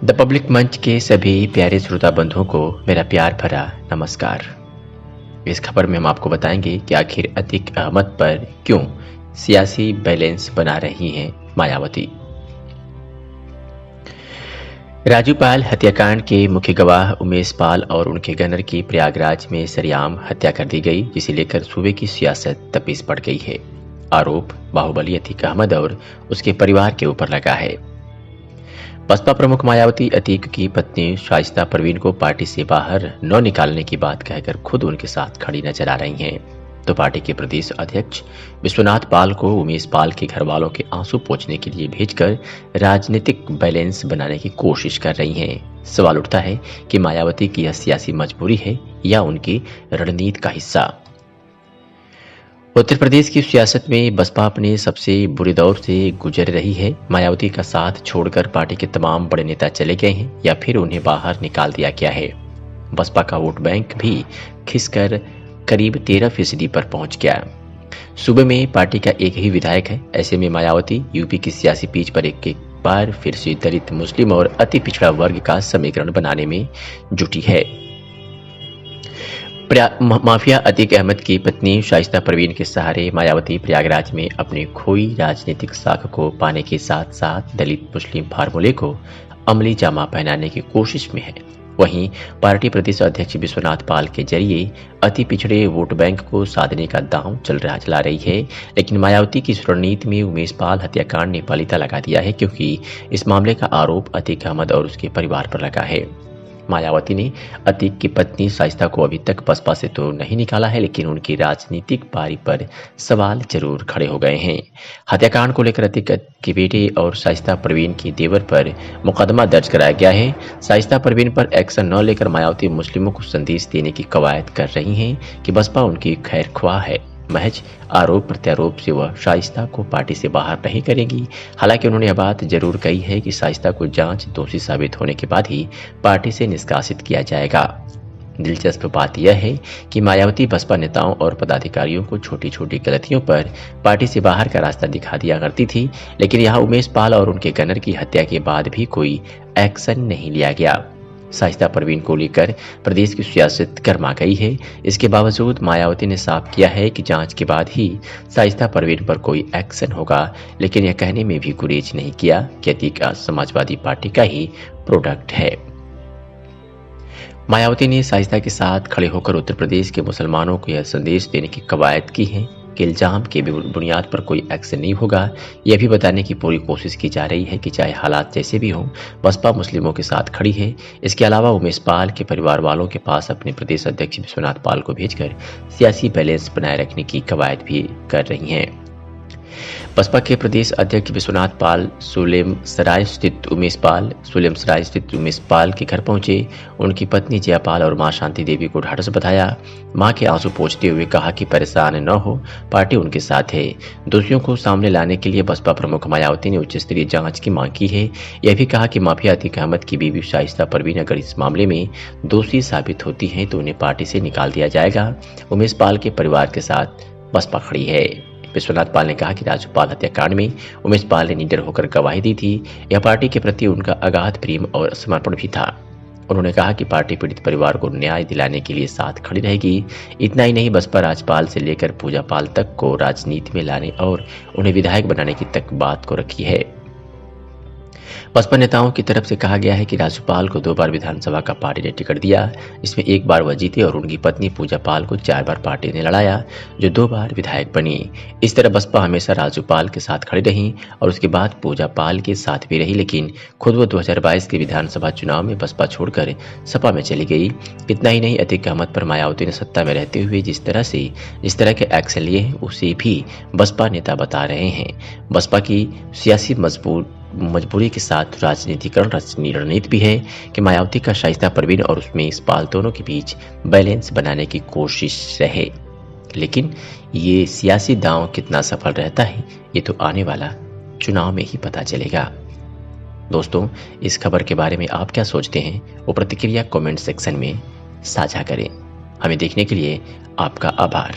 The public मंच के सभी प्यारे श्रोता बंधुओं को मेरा प्यार भरा नमस्कार। इस खबर में हम आपको बताएंगे कि आखिर अतीक अहमद पर क्यों सियासी बैलेंस बना रही हैं मायावती। राजू पाल हत्याकांड के मुख्य गवाह उमेश पाल और उनके गनर की प्रयागराज में सरेआम हत्या कर दी गई, जिसे लेकर सूबे की सियासत तपीस पड़ गई है। आरोप बाहुबली अतीक अहमद और उसके परिवार के ऊपर लगा है। बसपा प्रमुख मायावती अतीक की पत्नी शाइस्ता परवीन को पार्टी से बाहर न निकालने की बात कहकर खुद उनके साथ खड़ी नजर आ रही हैं, तो पार्टी के प्रदेश अध्यक्ष विश्वनाथ पाल को उमेश पाल के घर वालों के आंसू पोंछने के लिए भेजकर राजनीतिक बैलेंस बनाने की कोशिश कर रही हैं। सवाल उठता है कि मायावती की यह सियासी मजबूरी है या उनकी रणनीति का हिस्सा। उत्तर प्रदेश की सियासत में बसपा अपने सबसे बुरे दौर से गुजर रही है। मायावती का साथ छोड़कर पार्टी के तमाम बड़े नेता चले गए हैं या फिर उन्हें बाहर निकाल दिया गया है। बसपा का वोट बैंक भी खिसकर करीब 13% पर पहुंच गया। सूबे में पार्टी का एक ही विधायक है। ऐसे में मायावती यूपी की सियासी पिच पर एक बार फिर से दलित, मुस्लिम और अति पिछड़ा वर्ग का समीकरण बनाने में जुटी है। माफिया अतीक अहमद की पत्नी शाइस्ता परवीन के सहारे मायावती प्रयागराज में अपनी खोई राजनीतिक साख को पाने के साथ साथ दलित मुस्लिम फार्मूले को अमली जामा पहनाने की कोशिश में है। वहीं पार्टी प्रदेश अध्यक्ष विश्वनाथ पाल के जरिए अति पिछड़े वोट बैंक को साधने का दांव चला रही है। लेकिन मायावती की रणनीति में उमेश पाल हत्याकांड ने पलीता लगा दिया है, क्योंकि इस मामले का आरोप अतीक अहमद और उसके परिवार पर लगा है। मायावती ने अतीक की पत्नी शाइस्ता को अभी तक बसपा से तो नहीं निकाला है, लेकिन उनकी राजनीतिक पारी पर सवाल जरूर खड़े हो गए हैं। हत्याकांड को लेकर अतीक के बेटे और शाइस्ता परवीन की देवर पर मुकदमा दर्ज कराया गया है। शाइस्ता परवीन पर एक्शन न लेकर मायावती मुस्लिमों को संदेश देने की कवायद कर रही हैं कि बसपा उनकी खैरख्वाह है। महज आरोप प्रत्यारोप से वह शाइस्ता को पार्टी से बाहर नहीं करेंगी। हालांकि उन्होंने यह बात जरूर कही है कि शाइस्ता को जांच दोषी साबित होने के बाद ही पार्टी से निष्कासित किया जाएगा। दिलचस्प बात यह है कि मायावती बसपा नेताओं और पदाधिकारियों को छोटी छोटी गलतियों पर पार्टी से बाहर का रास्ता दिखा दिया करती थी, लेकिन यहाँ उमेश पाल और उनके गनर की हत्या के बाद भी कोई एक्शन नहीं लिया गया। शाइस्ता परवीन को लेकर प्रदेश की सियासत गर्मा गई है। इसके बावजूद मायावती ने साफ किया है कि जांच के बाद ही शाइस्ता परवीन पर कोई एक्शन होगा, लेकिन यह कहने में भी गुरेज नहीं किया कि अतीक समाजवादी पार्टी का ही प्रोडक्ट है। मायावती ने शाइस्ता के साथ खड़े होकर उत्तर प्रदेश के मुसलमानों को यह संदेश देने की कवायद की है कि इल्जाम के बुनियाद पर कोई एक्शन नहीं होगा। यह भी बताने की पूरी कोशिश की जा रही है कि चाहे हालात जैसे भी हों, बसपा मुस्लिमों के साथ खड़ी है। इसके अलावा उमेश पाल के परिवार वालों के पास अपने प्रदेश अध्यक्ष विश्वनाथ पाल को भेजकर सियासी बैलेंस बनाए रखने की कवायद भी कर रही हैं। बसपा के प्रदेश अध्यक्ष विश्वनाथ पाल सुलेमसराय स्थित उमेश पाल के घर पहुंचे। उनकी पत्नी जयापाल और मां शांति देवी को ढाढ़स बधाया। मां के आंसू पोंछते हुए कहा कि परेशान न हो, पार्टी उनके साथ है। दोषियों को सामने लाने के लिए बसपा प्रमुख मायावती ने उच्च स्तरीय जांच की मांग की है। यह भी कहा कि माफिया अतीक अहमद की बीवी शाइस्ता परवीन अगर इस मामले में दोषी साबित होती हैं तो उन्हें पार्टी से निकाल दिया जाएगा। उमेश पाल के परिवार के साथ बसपा खड़ी है। विश्वनाथ पाल ने कहा कि राजू पाल हत्याकांड में उमेश पाल ने निडर होकर गवाही दी थी। यह पार्टी के प्रति उनका अगाध प्रेम और समर्पण भी था। उन्होंने कहा कि पार्टी पीड़ित परिवार को न्याय दिलाने के लिए साथ खड़ी रहेगी। इतना ही नहीं, बसपा राजपाल से लेकर पूजा पाल तक को राजनीति में लाने और उन्हें विधायक बनाने की तक बात को रखी है। बसपा नेताओं की तरफ से कहा गया है कि राजपाल को 2 बार विधानसभा का पार्टी ने टिकट दिया, जिसमें 1 बार वह जीते और उनकी पत्नी पूजा पाल को 4 बार पार्टी ने लड़ाया, जो 2 बार विधायक बनी। इस तरह बसपा हमेशा राजपाल के साथ खड़ी रही और उसके बाद पूजा पाल के साथ भी रही, लेकिन खुद वो 2022 के विधानसभा चुनाव में बसपा छोड़कर सपा में चली गई। इतना ही नहीं, अतीक अहमद पर मायावती ने सत्ता में रहते हुए जिस तरह के एक्शन लिए हैं उसे भी बसपा नेता बता रहे हैं। बसपा की सियासी मजबूरी के साथ राजनीतिकरण रणनीति भी है कि मायावती का शाइस्ता परवीन और उसमें इस पाल दोनों के बीच बैलेंस बनाने की कोशिश रहे। लेकिन ये सियासी दांव कितना सफल रहता है, ये तो आने वाला चुनाव में ही पता चलेगा। दोस्तों, इस खबर के बारे में आप क्या सोचते हैं, वो प्रतिक्रिया कमेंट सेक्शन में साझा करें। हमें देखने के लिए आपका आभार।